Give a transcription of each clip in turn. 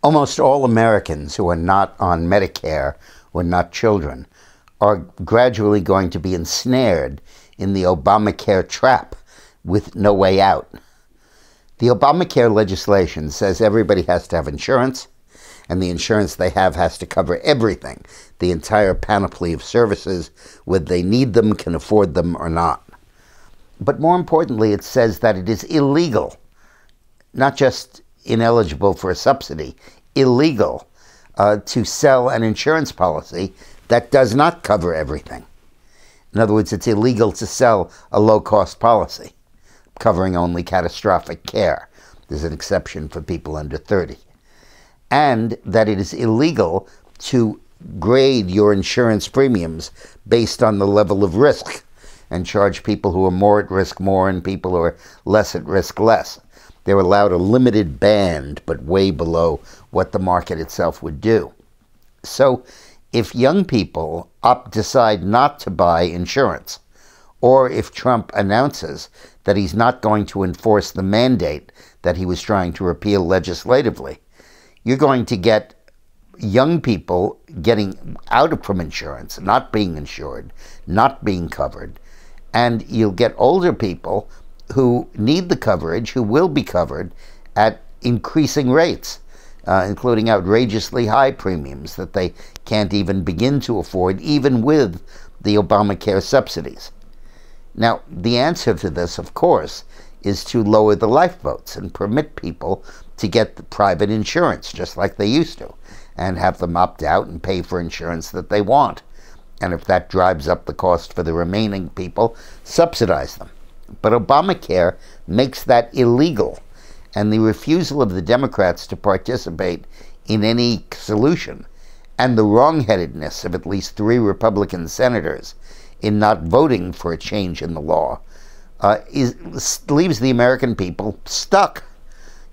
Almost all Americans who are not on Medicare or not children are gradually going to be ensnared in the Obamacare trap with no way out. The Obamacare legislation says everybody has to have insurance, and the insurance they have has to cover everything, the entire panoply of services, whether they need them, can afford them, or not. But more importantly, it says that it is illegal, not just ineligible for a subsidy, illegal to sell an insurance policy that does not cover everything. In other words, it's illegal to sell a low-cost policy covering only catastrophic care. There's an exception for people under 30. And that it is illegal to grade your insurance premiums based on the level of risk and charge people who are more at risk more and people who are less at risk less. They're allowed a limited band, but way below what the market itself would do. So if young people decide not to buy insurance, or if Trump announces that he's not going to enforce the mandate that he was trying to repeal legislatively, you're going to get young people getting out from insurance, not being insured, not being covered, and you'll get older people who need the coverage, who will be covered at increasing rates, including outrageously high premiums that they can't even begin to afford, even with the Obamacare subsidies. Now, the answer to this, of course, is to lower the lifeboats and permit people to get the private insurance, just like they used to, and have them opt out and pay for insurance that they want. And if that drives up the cost for the remaining people, subsidize them. But Obamacare makes that illegal, and the refusal of the Democrats to participate in any solution, and the wrongheadedness of at least 3 Republican senators in not voting for a change in the law, leaves the American people stuck.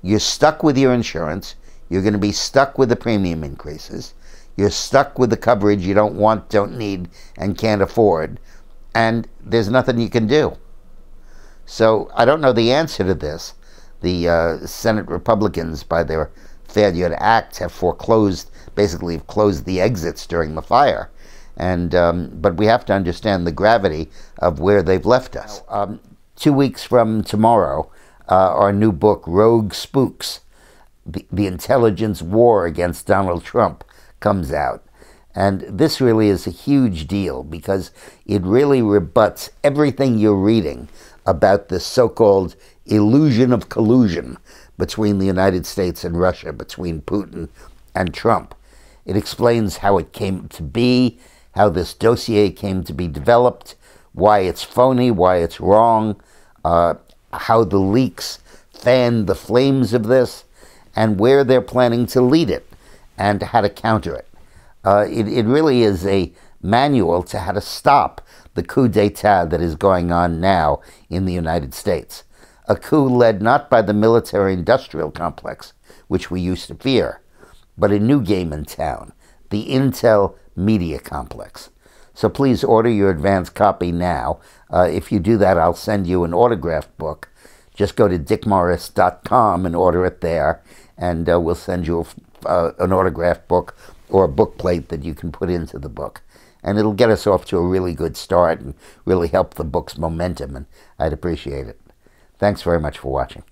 You're stuck with your insurance. You're going to be stuck with the premium increases. You're stuck with the coverage you don't want, don't need, and can't afford. And there's nothing you can do. So I don't know the answer to this. The Senate Republicans, by their failure to act, have basically closed the exits during the fire. And but we have to understand the gravity of where they've left us. 2 weeks from tomorrow, our new book, Rogue Spooks, the Intelligence War Against Donald Trump, comes out. And this really is a huge deal because it really rebuts everything you're reading about this so-called illusion of collusion between the United States and Russia, between Putin and Trump. It explains how it came to be, how this dossier came to be developed, why it's phony, why it's wrong, how the leaks fanned the flames of this, and where they're planning to lead it, and how to counter it. It really is a manual to how to stop the coup d'etat that is going on now in the United States. A coup led not by the military-industrial complex, which we used to fear, but a new game in town, the Intel media complex. So please order your advance copy now. If you do that, I'll send you an autographed book. Just go to dickmorris.com and order it there, and we'll send you an autographed book or a book plate that you can put into the book. And it'll get us off to a really good start and really help the book's momentum, and I'd appreciate it. Thanks very much for watching.